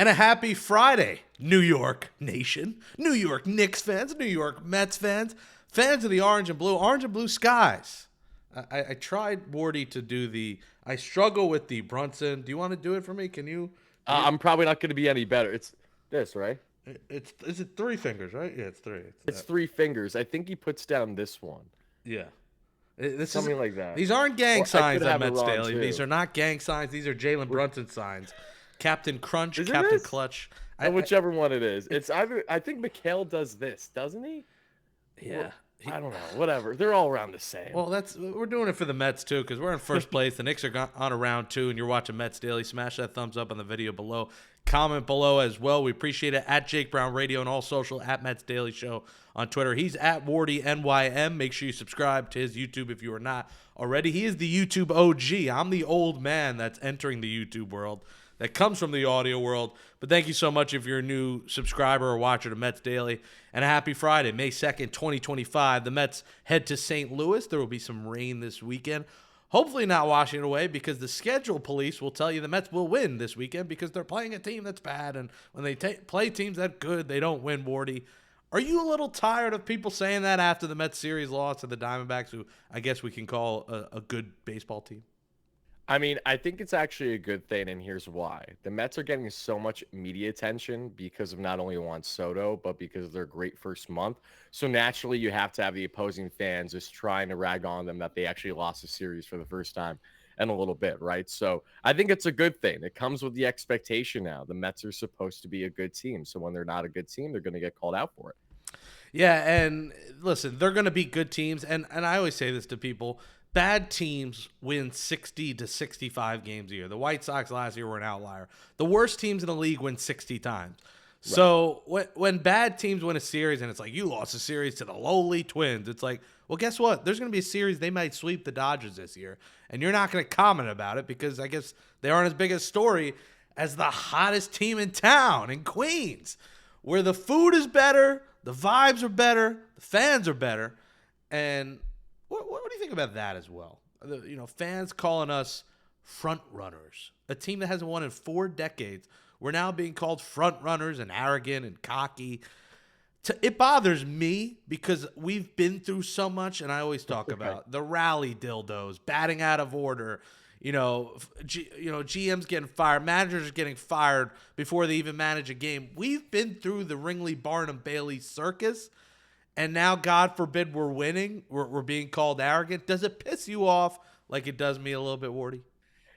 And a happy Friday, New York Nation, New York Knicks fans, New York Mets fans, fans of the orange and blue skies. I tried, Wardy, to do I struggle with the Brunson. Do you want to do it for me? Can you? I'm probably not going to be any better. It's this, right? Is it three fingers, right? Yeah, it's three. It's three fingers. I think he puts down this one. Yeah. This is Something like that. These aren't gang Or I signs could at have it Mets wrong Daily. These too. are not gang signs. These are Jalen Brunson signs. Captain Crunch, Is it Captain this? Clutch. Whichever one it is. It's either. I think Mikhail does this, doesn't he? Yeah. I don't know. Whatever. They're all around the same. Well, we're doing it for the Mets too, because we're in first place. The Knicks are on a round 2, and you're watching Mets Daily. Smash that thumbs up on the video below. Comment below as well. We appreciate it. At Jake Brown Radio and all social, at Mets Daily Show on Twitter. He's at Wardy NYM. Make sure you subscribe to his YouTube if you are not already. He is the YouTube OG. I'm the old man that's entering the YouTube world, that comes from the audio world. But thank you so much if you're a new subscriber or watcher to Mets Daily. And a happy Friday, May 2nd, 2025. The Mets head to St. Louis. There will be some rain this weekend. Hopefully not washing it away, because the schedule police will tell you the Mets will win this weekend because they're playing a team that's bad. And when they play teams that good, they don't win, Wardy. Are you a little tired of people saying that after the Mets series loss to the Diamondbacks, who I guess we can call a good baseball team? I mean, I think it's actually a good thing, and here's why. The Mets are getting so much media attention because of not only Juan Soto, but because of their great first month. So naturally, you have to have the opposing fans just trying to rag on them that they actually lost a series for the first time in a little bit, right? So I think it's a good thing. It comes with the expectation now. The Mets are supposed to be a good team. So when they're not a good team, they're going to get called out for it. Yeah, and listen, they're going to be good teams. And I always say this to people. Bad teams win 60 to 65 games a year. The White Sox last year were an outlier. The worst teams in the league win 60 times. Right. So when bad teams win a series and it's like, you lost a series to the lowly Twins, it's like, well, guess what? There's going to be a series they might sweep the Dodgers this year. And you're not going to comment about it because I guess they aren't as big a story as the hottest team in town, in Queens, where the food is better, the vibes are better, the fans are better. And what do you think about that as well? Fans calling us front runners, a team that hasn't won in 4 decades. We're now being called front runners and arrogant and cocky. It bothers me because we've been through so much, and I always talk about the rally dildos, batting out of order. GMs getting fired, managers getting fired before they even manage a game. We've been through the Ringley, Barnum, Bailey circus. And now, God forbid, we're winning. We're being called arrogant. Does it piss you off like it does me a little bit, Wardy?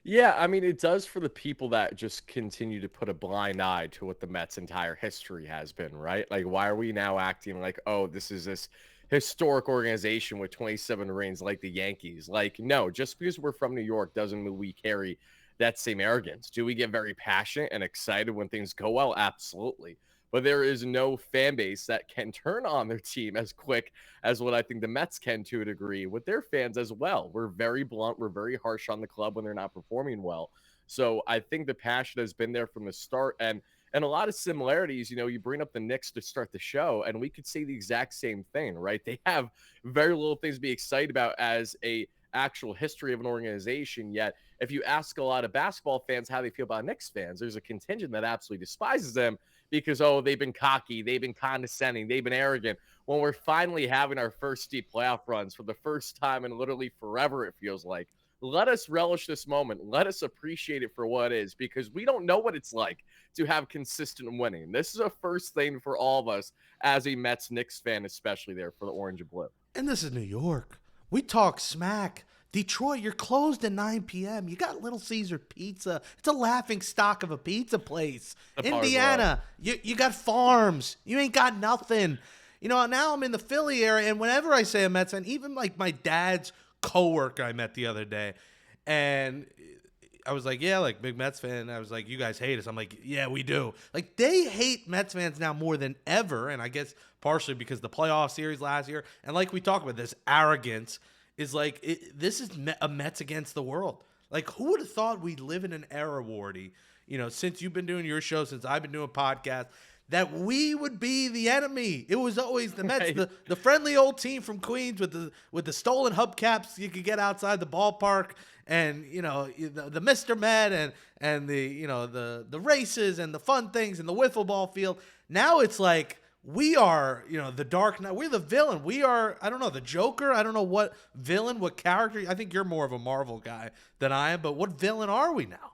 Yeah, I mean, it does for the people that just continue to put a blind eye to what the Mets' entire history has been, right? Like, why are we now acting like, oh, this is this historic organization with 27 rings like the Yankees? Like, no, just because we're from New York doesn't mean we carry that same arrogance. Do we get very passionate and excited when things go well? Absolutely. But there is no fan base that can turn on their team as quick as what I think the Mets can to a degree with their fans as well. We're very blunt. We're very harsh on the club when they're not performing well. So I think the passion has been there from the start. And a lot of similarities, you bring up the Knicks to start the show, and we could say the exact same thing, right? They have very little things to be excited about as a actual history of an organization. Yet, if you ask a lot of basketball fans how they feel about Knicks fans, there's a contingent that absolutely despises them because, oh, they've been cocky, they've been condescending, they've been arrogant. When we're finally having our first deep playoff runs for the first time in literally forever, it feels like. Let us relish this moment. Let us appreciate it for what it is, because we don't know what it's like to have consistent winning. This is a first thing for all of us as a Mets Knicks fan, especially there for the orange and blue. And this is New York. We talk smack. Detroit, you're closed at 9 p.m. You got Little Caesar Pizza. It's a laughing stock of a pizza place. Indiana, you got farms. You ain't got nothing. Now I'm in the Philly area, and whenever I say a Mets fan, even like my dad's coworker I met the other day, and I was like, yeah, like big Mets fan. And I was like, you guys hate us. I'm like, yeah, we do. Like, they hate Mets fans now more than ever, and I guess partially because the playoff series last year, and like we talked about, this arrogance is like, this is a Mets against the world. Like, who would have thought we'd live in an era, Wardy, since you've been doing your show, since I've been doing podcasts, that we would be the enemy. It was always the Mets, Right. the friendly old team from Queens with the stolen hubcaps you could get outside the ballpark, and the Mr. Met and the races and the fun things and the wiffle ball field. Now it's like we are, the Dark Knight. We're the villain. We are, I don't know, the Joker. I don't know what villain, what character. I think you're more of a Marvel guy than I am, but what villain are we now?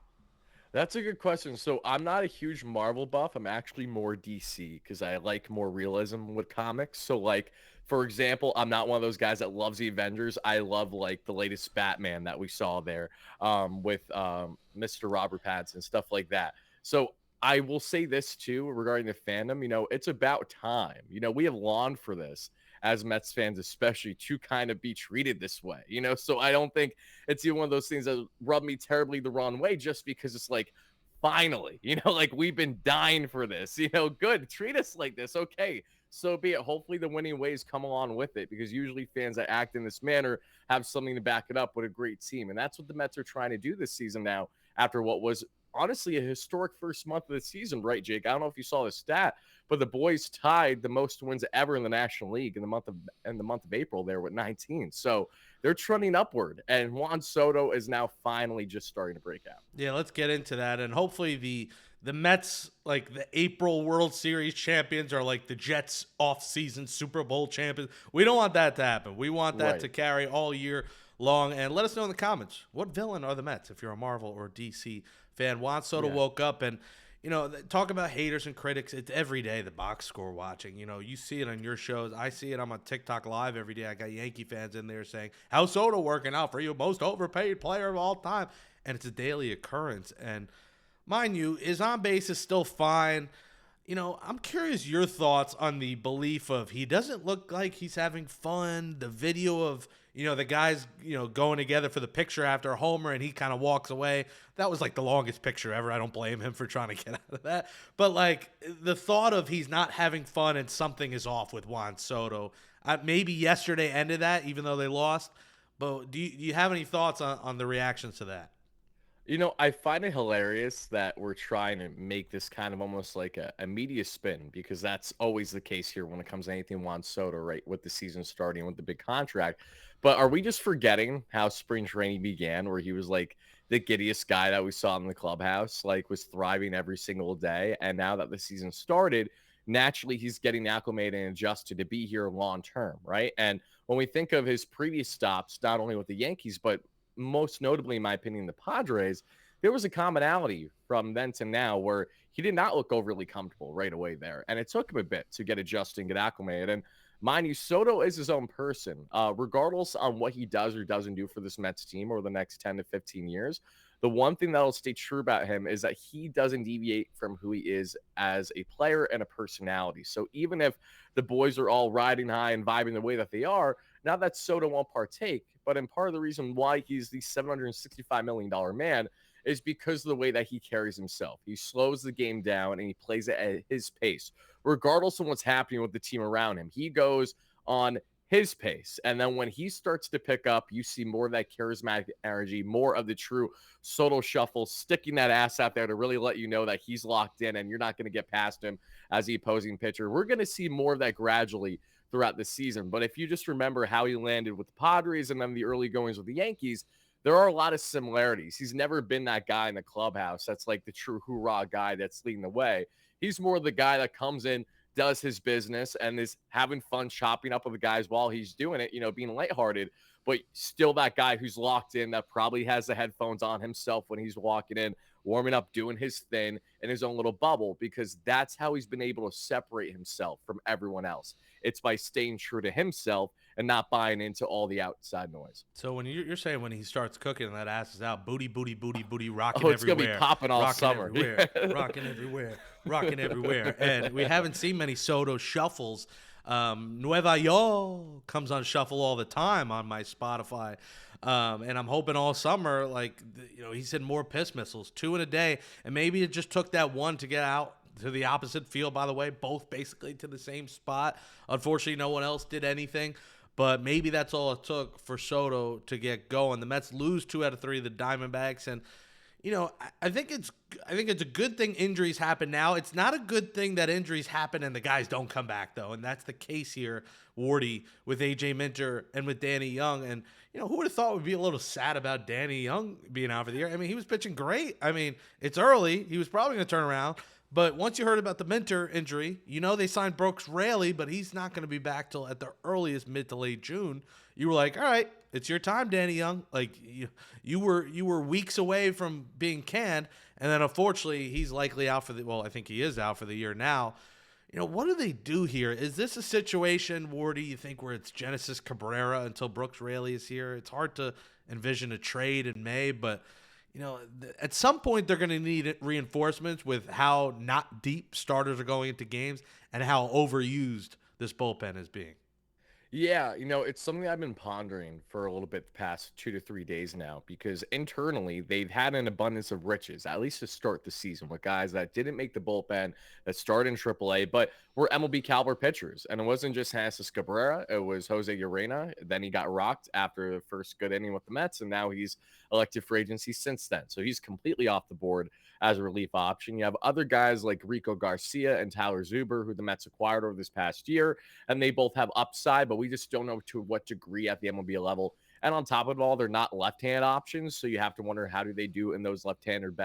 That's a good question. So I'm not a huge Marvel buff. I'm actually more DC because I like more realism with comics. So like, for example, I'm not one of those guys that loves the Avengers. I love like the latest Batman that we saw there with Mr. Robert Pattinson, stuff like that. So I will say this too regarding the fandom. It's about time. We have longed for this as Mets fans, especially to kind of be treated this way. So I don't think it's even one of those things that rub me terribly the wrong way just because it's like, finally, like we've been dying for this, good, treat us like this. Okay, so be it. Hopefully the winning ways come along with it, because usually fans that act in this manner have something to back it up with a great team. And that's what the Mets are trying to do this season now, after what was honestly a historic first month of the season, right, Jake? I don't know if you saw the stat, but the boys tied the most wins ever in the National League in the month of April there with 19. So they're trending upward, and Juan Soto is now finally just starting to break out. Yeah, let's get into that, and hopefully the Mets, like the April World Series champions, are like the Jets off-season Super Bowl champions. We don't want that to happen. We want that to carry all year long. And let us know in the comments, what villain are the Mets if you're a Marvel or DC fan? Juan Soto woke up, and talk about haters and critics. It's every day the box score watching. You see it on your shows. I see it. I'm on TikTok Live every day. I got Yankee fans in there saying, how's Soto working out for you? Most overpaid player of all time. And it's a daily occurrence. And mind you, his on base is still fine. I'm curious your thoughts on the belief of he doesn't look like he's having fun. The video of, the guys, going together for the picture after a homer and he kind of walks away. That was like the longest picture ever. I don't blame him for trying to get out of that. But like the thought of he's not having fun and something is off with Juan Soto. Maybe yesterday ended that, even though they lost. But do you have any thoughts on the reactions to that? I find it hilarious that we're trying to make this kind of almost like a media spin, because that's always the case here when it comes to anything Juan Soto, right? With the season starting with the big contract. But are we just forgetting how spring training began, where he was like the giddiest guy that we saw in the clubhouse, like was thriving every single day? And now that the season started, naturally he's getting acclimated and adjusted to be here long term, right? And when we think of his previous stops, not only with the Yankees, but most notably, in my opinion, the Padres, there was a commonality from then to now where he did not look overly comfortable right away there. And it took him a bit to get adjusted and get acclimated. And mind you, Soto is his own person. Regardless on what he does or doesn't do for this Mets team over the next 10 to 15 years, the one thing that'll stay true about him is that he doesn't deviate from who he is as a player and a personality. So even if the boys are all riding high and vibing the way that they are, now that Soto won't partake, but in part of the reason why he's the $765 million man is because of the way that he carries himself. He slows the game down and he plays it at his pace, regardless of what's happening with the team around him. He goes on his pace. And then when he starts to pick up, you see more of that charismatic energy, more of the true Soto shuffle, sticking that ass out there to really let you know that he's locked in and you're not going to get past him as the opposing pitcher. We're going to see more of that gradually throughout the season. But if you just remember how he landed with the Padres and then the early goings with the Yankees, there are a lot of similarities. He's never been that guy in the clubhouse that's like the true hoorah guy that's leading the way. He's more the guy that comes in, does his business, and is having fun chopping up with the guys while he's doing it, being lighthearted, but still that guy who's locked in, that probably has the headphones on himself when he's walking in, warming up, doing his thing in his own little bubble, because that's how he's been able to separate himself from everyone else. It's by staying true to himself and not buying into all the outside noise. So when you're saying when he starts cooking and that ass is out, booty, booty, booty, booty, rocking Oh, it's everywhere. going to be popping all summer. Everywhere, rocking everywhere, rocking everywhere. And we haven't seen many Soto shuffles. Nueva York comes on shuffle all the time on my Spotify. And I'm hoping all summer, he said more piss missiles, 2 in a day. And maybe it just took that one to get out to the opposite field, by the way, both basically to the same spot. Unfortunately, no one else did anything. But maybe that's all it took for Soto to get going. The Mets lose 2 out of 3 of the Diamondbacks. And, I think it's a good thing injuries happen now. It's not a good thing that injuries happen and the guys don't come back though, and that's the case here, Wardy, with AJ Minter and with Danny Young. And who would have thought we'd be a little sad about Danny Young being out for the year? I mean, he was pitching great. I mean, it's early. He was probably going to turn around. But once you heard about the Minter injury, they signed Brooks Raley, but he's not going to be back till at the earliest mid to late June. You were like, all right, it's your time, Danny Young. Like you were weeks away from being canned, and then unfortunately he's likely out for the. Well, I think he is out for the year now. What do they do here? Is this a situation, Wardy, you think, where it's Genesis Cabrera until Brooks Raley is here? It's hard to envision a trade in May, but at some point they're going to need reinforcements with how not deep starters are going into games and how overused this bullpen is being. Yeah, it's something I've been pondering for a little bit the past 2 to 3 days now, because internally they've had an abundance of riches, at least to start the season, with guys that didn't make the bullpen, that started in AAA, but were MLB caliber pitchers. And it wasn't just Genesis Cabrera, it was Jose Urena. Then he got rocked after the first good inning with the Mets, and now he's elected for agency since then. So he's completely off the board as a relief option. You have other guys like Rico Garcia and Tyler Zuber, who the Mets acquired over this past year, and they both have upside, but we just don't know to what degree at the MLB level. And on top of it all, they're not left-handed options, so you have to wonder how do they do in those left-handed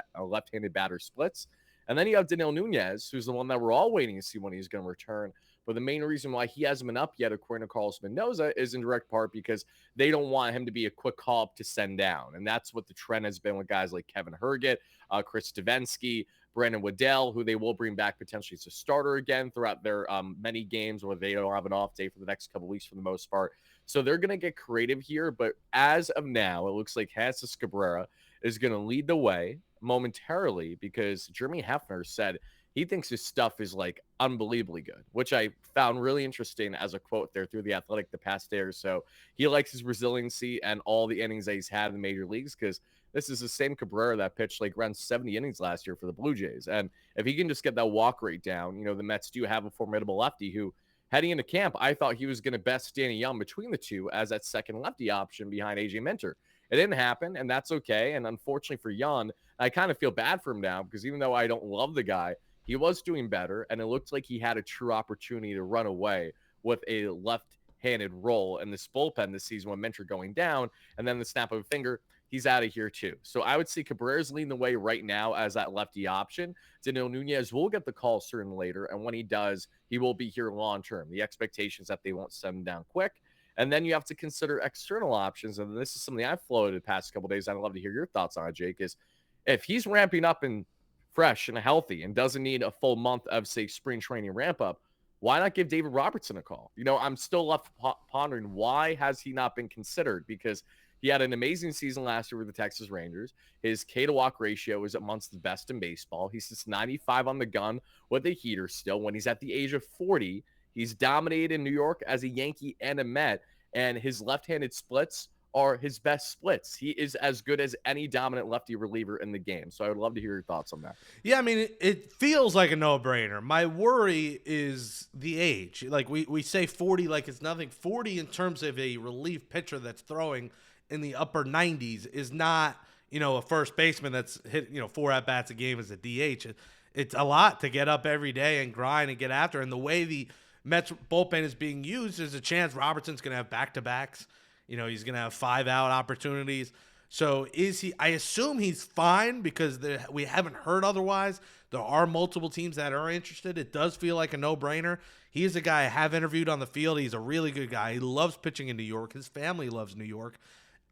batter splits. And then you have Daniel Nunez, who's the one that we're all waiting to see when he's going to return. But the main reason why he hasn't been up yet, according to Carlos Mendoza, is in direct part because they don't want him to be a quick call up to send down. And that's what the trend has been with guys like Kevin Herget, Chris Stavensky, Brandon Waddell, who they will bring back potentially as a starter again throughout their many games where they don't have an off day for the next couple weeks for the most part. So they're going to get creative here. But as of now, it looks like Genesis Cabrera is going to lead the way momentarily, because Jeremy Hefner said he thinks his stuff is like unbelievably good, which I found really interesting as a quote there through The Athletic the past day or so. He likes his resiliency and all the innings that he's had in the major leagues, because this is the same Cabrera that pitched like around 70 innings last year for the Blue Jays. And if he can just get that walk rate down, the Mets do have a formidable lefty who, heading into camp, I thought he was going to best Danny Young between the two as that second lefty option behind AJ Minter. It didn't happen, and that's okay. And unfortunately for Young, I kind of feel bad for him now, because even though I don't love the guy, he was doing better, and it looked like he had a true opportunity to run away with a left-handed role in this bullpen this season when Minter going down, and then the snap of a finger, he's out of here too. So I would say Cabrera's leading the way right now as that lefty option. Daniel Nunez will get the call sooner than later, and when he does, he will be here long-term. The expectation is that they won't send him down quick. And then you have to consider external options, and this is something I've floated the past couple of days. I'd love to hear your thoughts on it, Jake, is if he's ramping up and fresh and healthy and doesn't need a full month of, say, spring training ramp up, why not give David Robertson a call? I'm still left pondering, why has he not been considered? Because he had an amazing season last year with the Texas Rangers. His K to walk ratio is amongst the best in baseball. He sits 95 on the gun with a heater still. When he's at the age of 40, he's dominated in New York as a Yankee and a Met, and his left-handed splits are his best splits. He is as good as any dominant lefty reliever in the game. So I would love to hear your thoughts on that. Yeah, I mean, it feels like a no-brainer. My worry is the age. Like we say 40 like it's nothing. 40 in terms of a relief pitcher that's throwing in the upper 90s is not, a first baseman that's hit, 4 at-bats a game as a DH. It's a lot to get up every day and grind and get after. And the way the Mets bullpen is being used, there's a chance Robertson's going to have back-to-backs. He's going to have 5-out opportunities. So is he? I assume he's fine, because we haven't heard otherwise. There are multiple teams that are interested. It does feel like a no-brainer. He is a guy I have interviewed on the field. He's a really good guy. He loves pitching in New York. His family loves New York.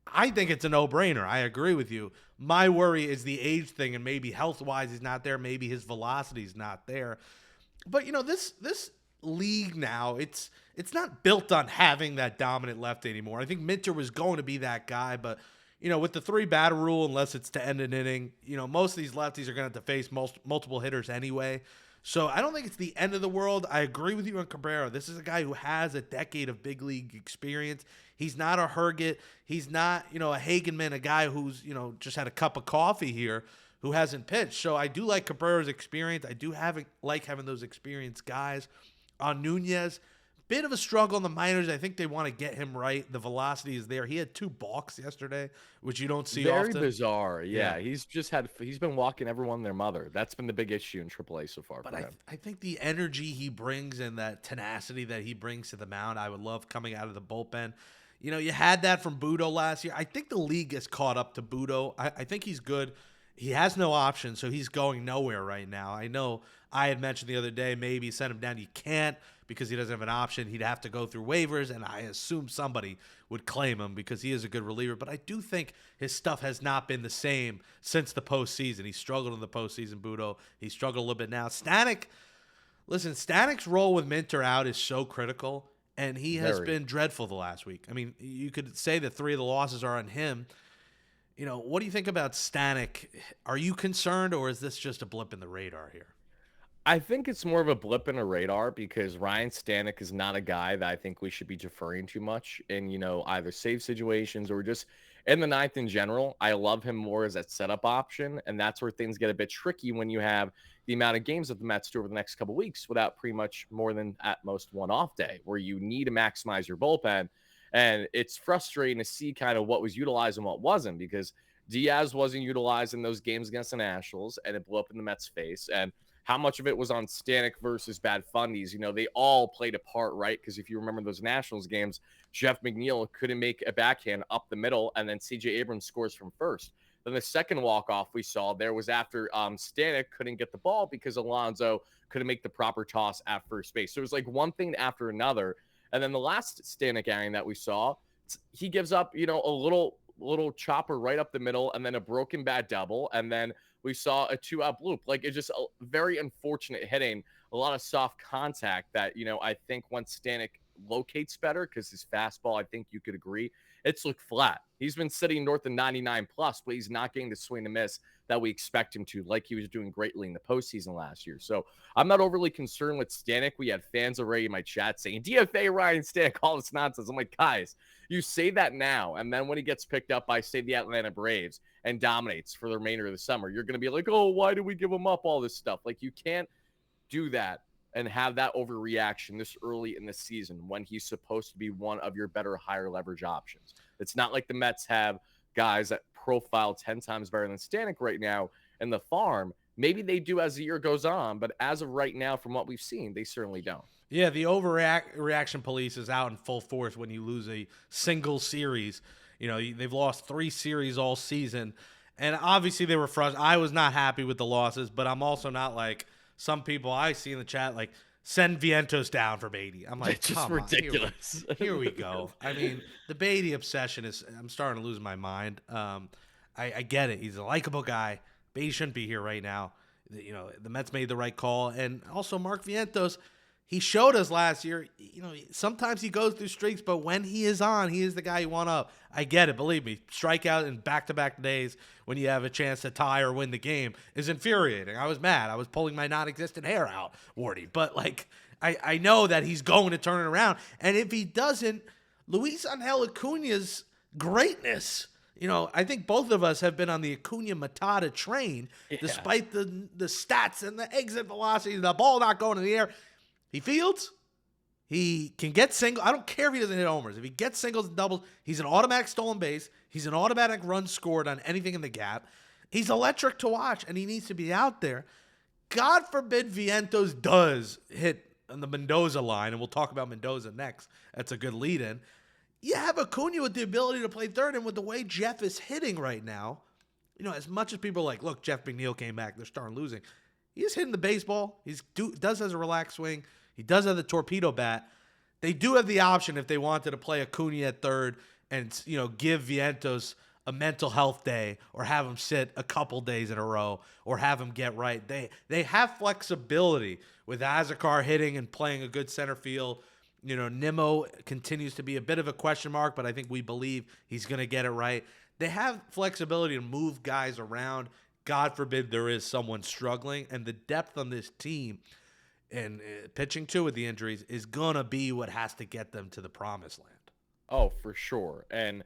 I think it's a no-brainer. I agree with you. My worry is the age thing, and maybe health-wise he's not there. Maybe his velocity's not there. But, this league now, it's not built on having that dominant left anymore. I think Minter was going to be that guy, but with the 3-batter rule, unless it's to end an inning, most of these lefties are going to have to face multiple hitters anyway. So I don't think it's the end of the world. I agree with you on Cabrera. This is a guy who has a decade of big league experience. He's not a Herget. He's not, a Hagenman, a guy who's, just had a cup of coffee here, who hasn't pitched. So I do like Cabrera's experience. I do like having those experienced guys. On Nunez, bit of a struggle in the minors. I think they want to get him right. The velocity is there. He had 2 balks yesterday, which you don't see Very often. bizarre. Yeah. Yeah, he's been walking everyone and their mother. That's been the big issue in AAA so far But for him. I think the energy he brings and that tenacity that he brings to the mound, I would love coming out of the bullpen. You had that from Budo last year. I think the league has caught up to Budo. I think he's good. He has no option, so he's going nowhere right now. I know I had mentioned the other day maybe send him down. You can't because he doesn't have an option. He'd have to go through waivers, and I assume somebody would claim him because he is a good reliever. But I do think his stuff has not been the same since the postseason. He struggled in the postseason, Budo. He struggled a little bit now. Stanek's role with Minter out is so critical, and he has Very. been dreadful the last week. I mean, you could say that 3 of the losses are on him. What do you think about Stanek? Are you concerned, or is this just a blip in the radar here? I think it's more of a blip in a radar because Ryan Stanek is not a guy that I think we should be deferring too much in, either save situations or just in the ninth in general. I love him more as that setup option, and that's where things get a bit tricky when you have the amount of games that the Mets do over the next couple of weeks without pretty much more than at most one off day, where you need to maximize your bullpen. And it's frustrating to see kind of what was utilized and what wasn't, because Diaz wasn't utilized in those games against the Nationals, and it blew up in the Mets' face. And how much of it was on Stanek versus bad fundies? They all played a part, right? Because if you remember those Nationals games, Jeff McNeil couldn't make a backhand up the middle, and then CJ Abrams scores from first. Then the second walk-off we saw there was after Stanek couldn't get the ball because Alonso couldn't make the proper toss at first base. So it was like one thing after another. And then the last Stanek outing that we saw, he gives up, a little chopper right up the middle, and then a broken bat double, and then we saw a 2-out bloop. Like, it's just a very unfortunate hitting, a lot of soft contact that, I think once Stanek locates better, because his fastball, I think you could agree, it's looked flat. He's been sitting north of 99 plus, but he's not getting the swing and miss that we expect him to, like he was doing greatly in the postseason last year. So I'm not overly concerned with Stanek. We had fans already in my chat saying, DFA Ryan Stanek, all this nonsense. I'm like, guys, you say that now, and then when he gets picked up by, say, the Atlanta Braves and dominates for the remainder of the summer, you're going to be like, oh, why did we give him up, all this stuff? Like, you can't do that and have that overreaction this early in the season when he's supposed to be one of your better, higher leverage options. It's not like the Mets have guys that profile 10 times better than Stanek right now in the farm. Maybe they do as the year goes on, but as of right now, from what we've seen, they certainly don't. Yeah, the overreaction police is out in full force when you lose a single series. They've lost 3 series all season, and obviously they were frustrated. I was not happy with the losses, but I'm also not like some people I see in the chat, like, send Vientos down for Beatty. I'm like, It's just come ridiculous. on, here we go. I mean, the Beatty obsession I'm starting to lose my mind. I get it. He's a likable guy. Beatty shouldn't be here right now. The Mets made the right call. And also Mark Vientos, he showed us last year, sometimes he goes through streaks, but when he is on, he is the guy you want up. I get it. Believe me, strikeout in back-to-back days when you have a chance to tie or win the game is infuriating. I was mad. I was pulling my non-existent hair out, Wardy. But, I know that he's going to turn it around. And if he doesn't, Luis Angel Acuna's greatness, I think both of us have been on the Acuna Matata train, despite the stats and the exit velocity, the ball not going in the air. He fields. He can get singles. I don't care if he doesn't hit homers. If he gets singles and doubles, he's an automatic stolen base. He's an automatic run scored on anything in the gap. He's electric to watch, and he needs to be out there. God forbid Vientos does hit on the Mendoza line, and we'll talk about Mendoza next. That's a good lead-in. You have Acuna with the ability to play third, and with the way Jeff is hitting right now, as much as people are like, look, Jeff McNeil came back, they're starting losing. He's hitting the baseball. He does has a relaxed swing. He does have the torpedo bat. They do have the option if they wanted to play Acuna at third and, give Vientos a mental health day or have him sit a couple days in a row or have him get right. They have flexibility with Azakar hitting and playing a good center field. Nimmo continues to be a bit of a question mark, but I think we believe he's going to get it right. They have flexibility to move guys around. God forbid there is someone struggling, and the depth on this team and pitching too with the injuries is going to be what has to get them to the promised land. Oh, for sure. And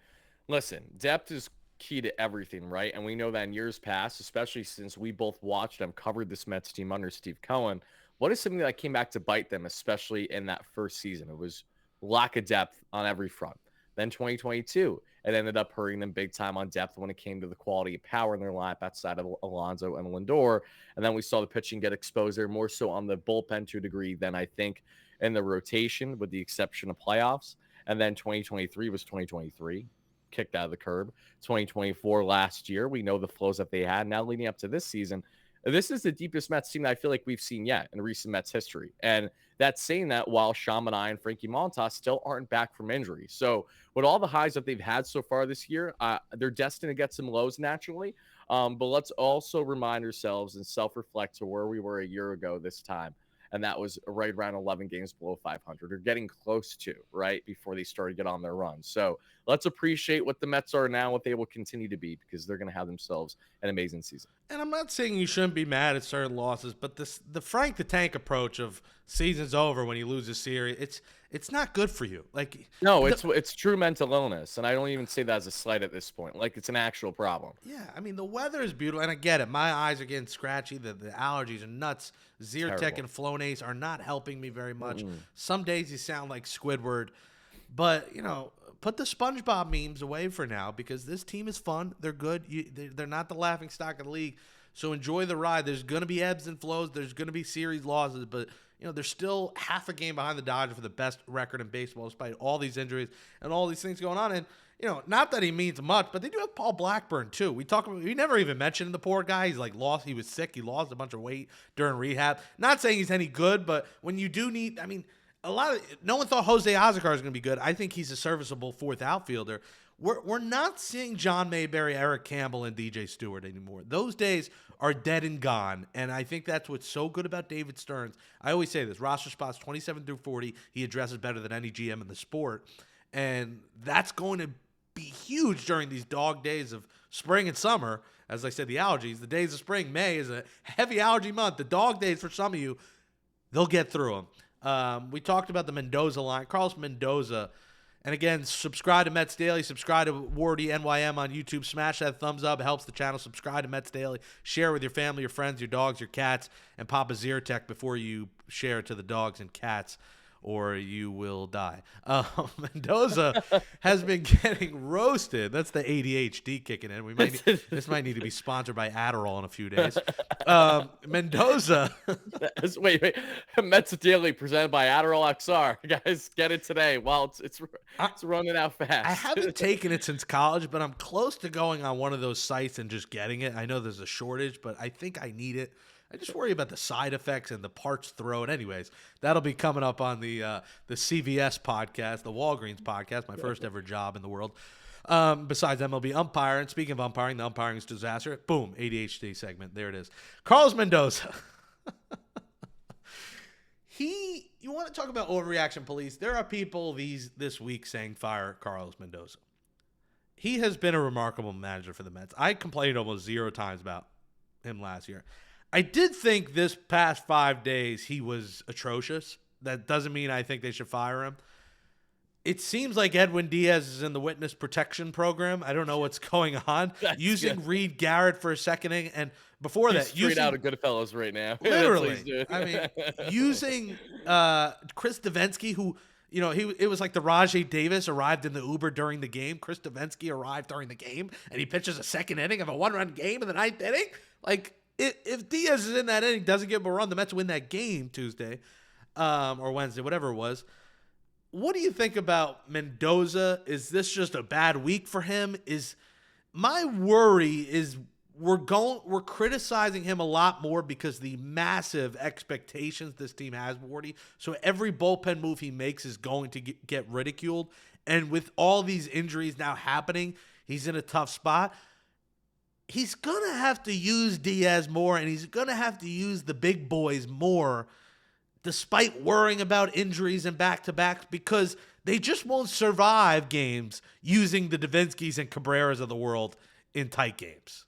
listen, depth is key to everything, right? And we know that in years past, especially since we both watched and covered this Mets team under Steve Cohen, what is something that came back to bite them, especially in that first season? It was lack of depth on every front. Then 2022, it ended up hurting them big time on depth when it came to the quality of power in their lineup outside of Alonso and Lindor. And then we saw the pitching get exposed there more so on the bullpen to a degree than I think in the rotation, with the exception of playoffs. And then 2023 was 2023, kicked out of the curb. 2024 last year, we know the flows that they had. Now leading up to this season, this is the deepest Mets team that I feel like we've seen yet in recent Mets history. And that's saying that while Shamanai and Frankie Montas still aren't back from injury. So with all the highs that they've had so far this year, they're destined to get some lows naturally. But let's also remind ourselves and self-reflect to where we were a year ago this time. And that was right around 11 games below 500, or getting close to, right, before they started to get on their run. So let's appreciate what the Mets are now, what they will continue to be, because they're going to have themselves an amazing season. And I'm not saying you shouldn't be mad at certain losses, but the Frank the Tank approach of season's over when you lose a series, it's not good for you. Like, no, it's true mental illness, and I don't even say that as a slight at this point. Like, it's an actual problem. Yeah, I mean, the weather is beautiful, and I get it. My eyes are getting scratchy. The allergies are nuts. Zyrtec and Flonase are not helping me very much. Some days you sound like Squidward. But, put the SpongeBob memes away for now, because this team is fun. They're good. They're not the laughing stock of the league. So enjoy the ride. There's going to be ebbs and flows. There's going to be series losses. But, they're still half a game behind the Dodgers for the best record in baseball, despite all these injuries and all these things going on. And, not that he means much, but they do have Paul Blackburn, too. We never even mentioned the poor guy. He was sick. He lost a bunch of weight during rehab. Not saying he's any good, but when you do need, no one thought Jose Azocar was going to be good. I think he's a serviceable fourth outfielder. We're not seeing John Mayberry, Eric Campbell, and DJ Stewart anymore. Those days are dead and gone, and I think that's what's so good about David Stearns. I always say this, roster spots 27 through 40, he addresses better than any GM in the sport, and that's going to be huge during these dog days of spring and summer. As I said, the allergies, the days of spring, May is a heavy allergy month. The dog days for some of you, they'll get through them. We talked about the Mendoza line. Carlos Mendoza. And again, subscribe to Mets Daily. Subscribe to WARDY NYM on YouTube. Smash that thumbs up. It helps the channel. Subscribe to Mets Daily. Share with your family, your friends, your dogs, your cats. And pop a Zyrtec before you share it to the dogs and cats, or you will die. Mendoza has been getting roasted. That's the ADHD kicking in. This might need to be sponsored by Adderall in a few days. Mendoza. Wait. Mets Daily presented by Adderall XR. Guys, get it today. Well, it's running out fast. I haven't taken it since college, but I'm close to going on one of those sites and just getting it. I know there's a shortage, but I think I need it. I just worry about the side effects and the parts thrown. Anyways, that'll be coming up on the CVS podcast, the Walgreens podcast, my first ever job in the world. Besides MLB umpire. And speaking of umpiring, the umpiring is disaster. Boom, ADHD segment. There it is. Carlos Mendoza. You want to talk about overreaction police? There are people this week saying fire Carlos Mendoza. He has been a remarkable manager for the Mets. I complained almost 0 times about him last year. I did think this past 5 days he was atrocious. That doesn't mean I think they should fire him. It seems like Edwin Diaz is in the witness protection program. I don't know what's going on. Using Reed Garrett for a second inning, and before that, straight out of Goodfellas right now. Literally, I mean, using Chris Davinsky, who it was like the Rajay Davis arrived in the Uber during the game. Chris Davinsky arrived during the game, and he pitches a second inning of a 1-run game in the 9th inning. Like, if Diaz is in that inning, doesn't give him a run, the Mets win that game Tuesday or Wednesday, whatever it was. What do you think about Mendoza? Is this just a bad week for him? My worry is we're criticizing him a lot more because the massive expectations this team has, WARDY. So every bullpen move he makes is going to get ridiculed. And with all these injuries now happening, he's in a tough spot. He's going to have to use Diaz more, and he's going to have to use the big boys more, despite worrying about injuries and back-to-backs, because they just won't survive games using the Davinskys and Cabreras of the world in tight games.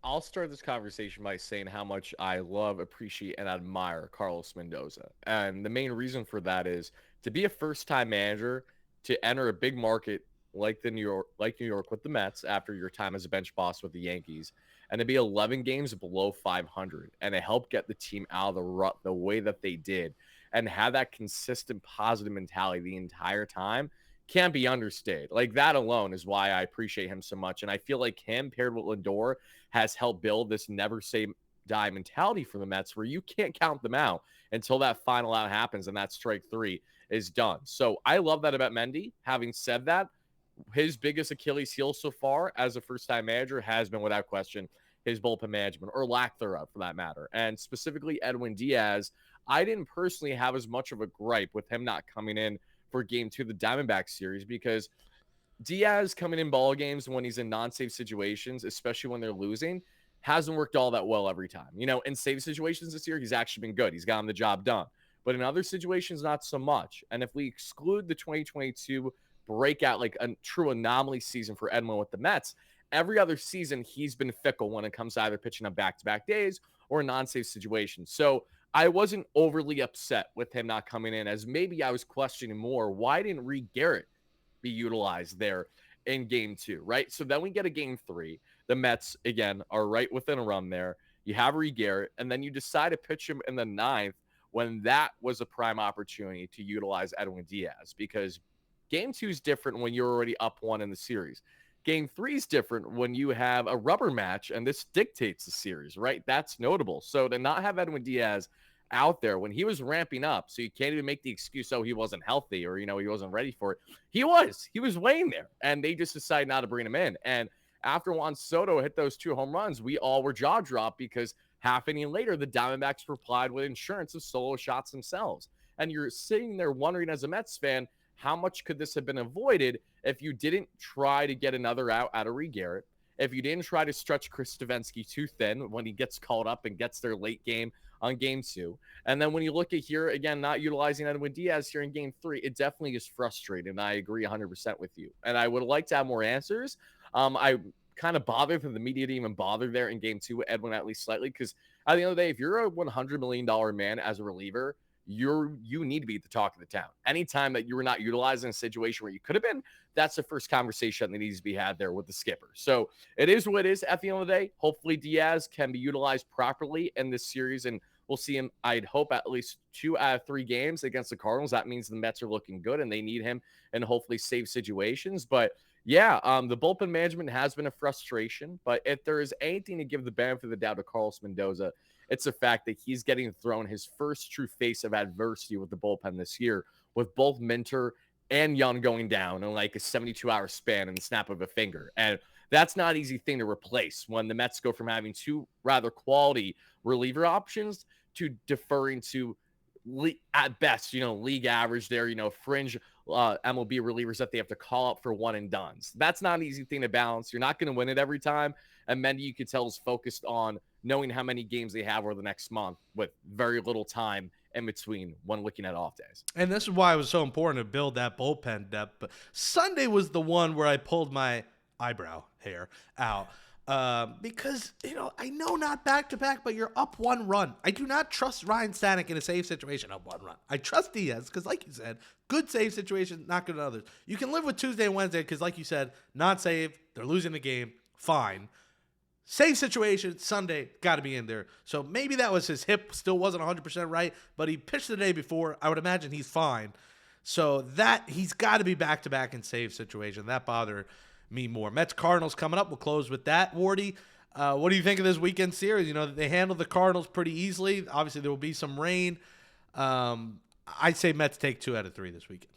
I'll start this conversation by saying how much I love, appreciate, and admire Carlos Mendoza. And the main reason for that is to be a first-time manager, to enter a big market like New York with the Mets after your time as a bench boss with the Yankees, and to be 11 games below 500 and to help get the team out of the rut the way that they did and have that consistent positive mentality the entire time can't be understated. Like that alone is why I appreciate him so much. And I feel like him paired with Lindor has helped build this never say die mentality for the Mets where you can't count them out until that final out happens and that strike three is done. So I love that about Mendy. Having said that, his biggest Achilles heel so far as a first-time manager has been, without question, his bullpen management, or lack thereof for that matter. And specifically Edwin Diaz, I didn't personally have as much of a gripe with him not coming in for game 2 of the Diamondback series because Diaz coming in ball games when he's in non-save situations, especially when they're losing, hasn't worked all that well every time. You know, in save situations this year, he's actually been good. He's gotten the job done. But in other situations, not so much. And if we exclude the 2022 breakout, like a true anomaly season for Edwin with the Mets, every other season he's been fickle when it comes to either pitching on back-to-back days or non-save situations. So I wasn't overly upset with him not coming in, as maybe I was questioning more, why didn't Reed Garrett be utilized there in game 2, right? So then we get a game 3. The Mets, again, are right within a run there. You have Reed Garrett, and then you decide to pitch him in the 9th when that was a prime opportunity to utilize Edwin Diaz, because game 2 is different when you're already up 1 in the series. Game 3 is different when you have a rubber match, and this dictates the series, right? That's notable. So to not have Edwin Diaz out there when he was ramping up, so you can't even make the excuse, oh, he wasn't healthy or, you know, he wasn't ready for it. He was weighing there, and they just decided not to bring him in. And after Juan Soto hit those 2 home runs, we all were jaw dropped because half an inning later, the Diamondbacks replied with insurance of solo shots themselves. And you're sitting there wondering as a Mets fan, how much could this have been avoided if you didn't try to get another out of Reed Garrett, if you didn't try to stretch Chris Stefanski too thin when he gets called up and gets their late game on game 2. And then when you look at here, again, not utilizing Edwin Diaz here in game 3, it definitely is frustrating. And I agree 100% with you. And I would like to have more answers. I kind of bothered that the media didn't even bother there in game 2 with Edwin, at least slightly, because at the end of the day, if you're a $100 million man as a reliever, you need to be the talk of the town. Anytime that you were not utilized in a situation where you could have been, that's the first conversation that needs to be had there with the skipper. So it is what it is at the end of the day. Hopefully Diaz can be utilized properly in this series, and we'll see him, I'd hope, at least 2 out of 3 games against the Cardinals. That means the Mets are looking good and they need him in hopefully save situations. But yeah, the bullpen management has been a frustration, but if there is anything to give the benefit of the doubt to Carlos Mendoza, it's the fact that he's getting thrown his first true face of adversity with the bullpen this year, with both Minter and Young going down in like a 72-hour span in the snap of a finger. And that's not an easy thing to replace when the Mets go from having 2 rather quality reliever options to deferring to, at best, league average there, fringe MLB relievers that they have to call up for one and dones. That's not an easy thing to balance. You're not going to win it every time. And Mendy, you could tell, is focused on knowing how many games they have over the next month with very little time in between when looking at off days. And this is why it was so important to build that bullpen depth. But Sunday was the one where I pulled my eyebrow hair out. Because, I know not back-to-back, but you're up 1 run. I do not trust Ryan Stanek in a save situation up 1 run. I trust Diaz because, like you said, good save situation, not good in others. You can live with Tuesday and Wednesday because, like you said, not save, they're losing the game, fine. Save situation, Sunday, got to be in there. So maybe that was his hip, still wasn't 100% right, but he pitched the day before. I would imagine he's fine. So that he's got to be back-to-back in save situation. That bothered me more. Mets Cardinals coming up. We'll close with that. Wardy, what do you think of this weekend series? They handled the Cardinals pretty easily. Obviously, there will be some rain. I'd say Mets take 2 out of 3 this weekend.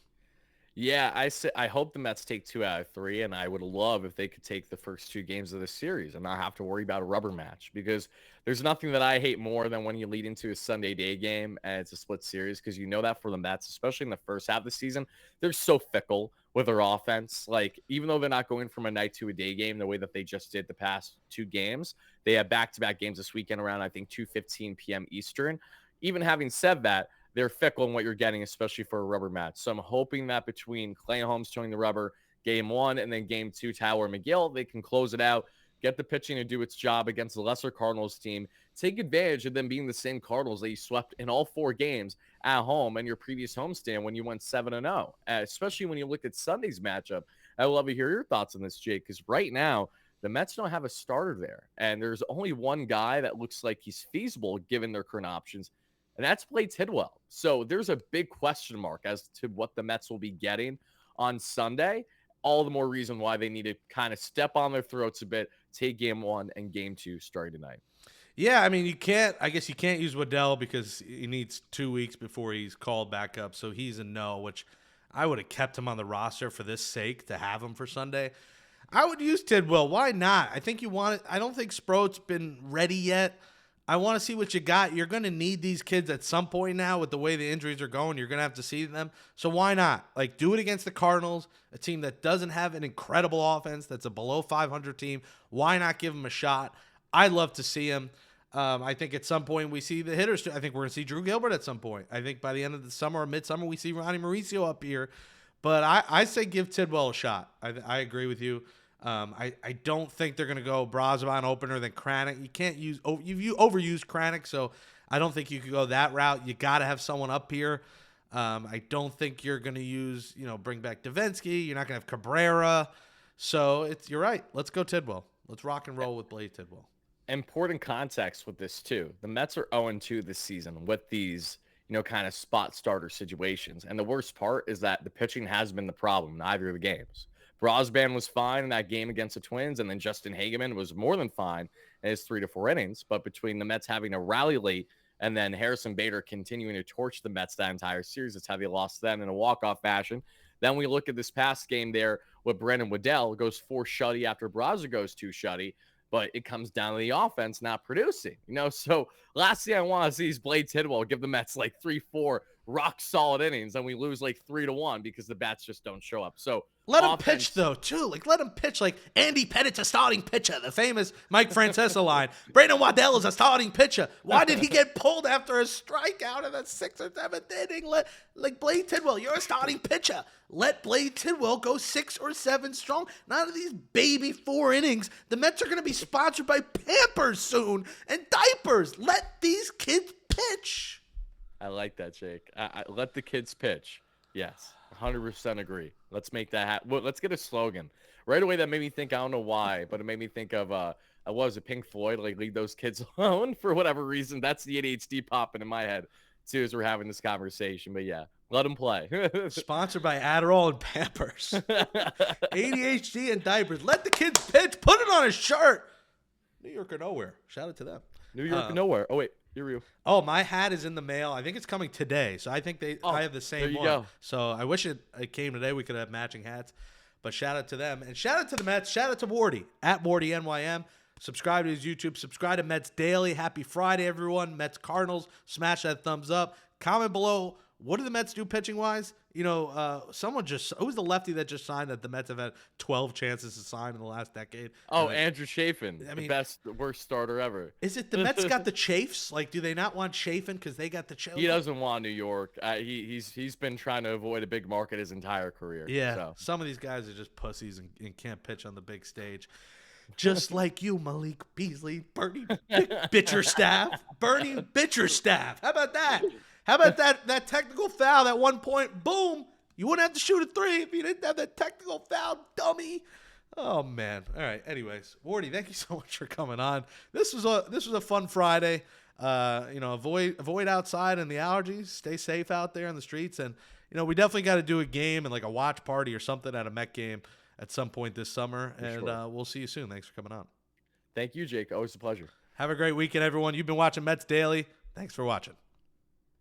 Yeah, I hope the Mets take 2 out of 3, and I would love if they could take the first 2 games of the series and not have to worry about a rubber match, because there's nothing that I hate more than when you lead into a Sunday day game and it's a split series, because that for the Mets, especially in the first half of the season, they're so fickle with their offense. Like, even though they're not going from a night to a day game the way that they just did the past 2 games, they have back-to-back games this weekend around, I think, 2:15 p.m. Eastern. Even having said that, they're fickle in what you're getting, especially for a rubber match. So I'm hoping that between Clay Holmes throwing the rubber game 1 and then game 2, Tower and McGill, they can close it out, get the pitching to do its job against the lesser Cardinals team, take advantage of them being the same Cardinals that you swept in all 4 games at home in your previous homestand when you went 7-0, especially when you look at Sunday's matchup. I would love to hear your thoughts on this, Jake, because right now, the Mets don't have a starter there. And there's only one guy that looks like he's feasible given their current options, and that's Blade Tidwell. So there's a big question mark as to what the Mets will be getting on Sunday. All the more reason why they need to kind of step on their throats a bit, take game 1 and game 2 starting tonight. Yeah, I mean, I guess you can't use Waddell because he needs 2 weeks before he's called back up. So he's a no, which I would have kept him on the roster for this sake to have him for Sunday. I would use Tidwell. Why not? I think you want it. I don't think Sproat's been ready yet. I want to see what you got. You're going to need these kids at some point now with the way the injuries are going. You're going to have to see them. So why not? Like, do it against the Cardinals, a team that doesn't have an incredible offense, that's a below 500 team. Why not give them a shot? I'd love to see him. I think at some point we see the hitters. I think we're going to see Drew Gilbert at some point. I think by the end of the summer or midsummer we see Ronnie Mauricio up here. But I say give Tidwell a shot. I agree with you. I don't think they're going to go Brazovan opener than Kranick. You can't use – you overused Kranick, so I don't think you could go that route. You got to have someone up here. I don't think you're going to use – bring back Davinsky. You're not going to have Cabrera. So you're right. Let's go Tidwell. Let's rock and roll with Blade Tidwell. Important context with this too. The Mets are 0-2 this season with these, kind of spot starter situations. And the worst part is that the pitching has been the problem in either of the games. Brosban was fine in that game against the Twins, and then Justin Hageman was more than fine in his 3 to 4 innings. But between the Mets having a rally late and then Harrison Bader continuing to torch the Mets that entire series, that's how they lost them in a walk-off fashion. Then we look at this past game there with Brendan Waddell, goes 4 shutty after Brazo goes 2 shutty. But it comes down to the offense not producing, So last thing I want to see is Blade Tidwell give the Mets like 3-4 rock solid innings, and we lose like 3-1 because the bats just don't show up. So let him pitch though too. Like let him pitch like Andy Pettit's a starting pitcher. The famous Mike Francesa line. Brandon Waddell is a starting pitcher. Why did he get pulled after a strikeout in the 6th or 7th inning? Like Blade Tidwell, you're a starting pitcher. Let Blade Tidwell go 6 or 7 strong. None of these baby 4 innings. The Mets are going to be sponsored by Pampers soon and diapers. Let these kids pitch. I like that, Jake. I let the kids pitch. Yes, 100% agree. Let's make that happen. Well, let's get a slogan. Right away, that made me think, I don't know why, but it made me think of, was it Pink Floyd? Like, leave those kids alone for whatever reason. That's the ADHD popping in my head, too, as we're having this conversation. But yeah, let them play. Sponsored by Adderall and Pampers. ADHD and diapers. Let the kids pitch. Put it on a shirt. New York or nowhere. Shout out to them. New York or nowhere. Oh, wait. You. Oh, my hat is in the mail. I think it's coming today. So I think I have the same there you one. Go. So I wish it came today. We could have matching hats. But shout out to them. And shout out to the Mets. Shout out to WARDY at WARDYNYM. Subscribe to his YouTube. Subscribe to Mets Daily. Happy Friday, everyone. Mets Cardinals. Smash that thumbs up. Comment below. What do the Mets do pitching-wise? Someone who's the lefty that just signed that the Mets have had 12 chances to sign in the last decade? Oh, Andrew Chafin. The worst starter ever. Is it the Mets got the Chafs? Like, do they not want Chafin because they got the Chafs? He doesn't want New York. He's been trying to avoid a big market his entire career. Yeah, so. Some of these guys are just pussies and can't pitch on the big stage. Just like you, Malik Beasley, Bernie Bitcherstaff. Bernie Bitcherstaff. How about that? How about that technical foul, that 1 point, boom. You wouldn't have to shoot a 3 if you didn't have that technical foul, dummy. Oh, man. All right. Anyways, WARDY, thank you so much for coming on. This was a fun Friday. Avoid outside and the allergies. Stay safe out there in the streets. And, we definitely got to do a game and like a watch party or something at a Met game at some point this summer. And we'll see you soon. Thanks for coming on. Thank you, Jake. Always a pleasure. Have a great weekend, everyone. You've been watching Mets Daily. Thanks for watching.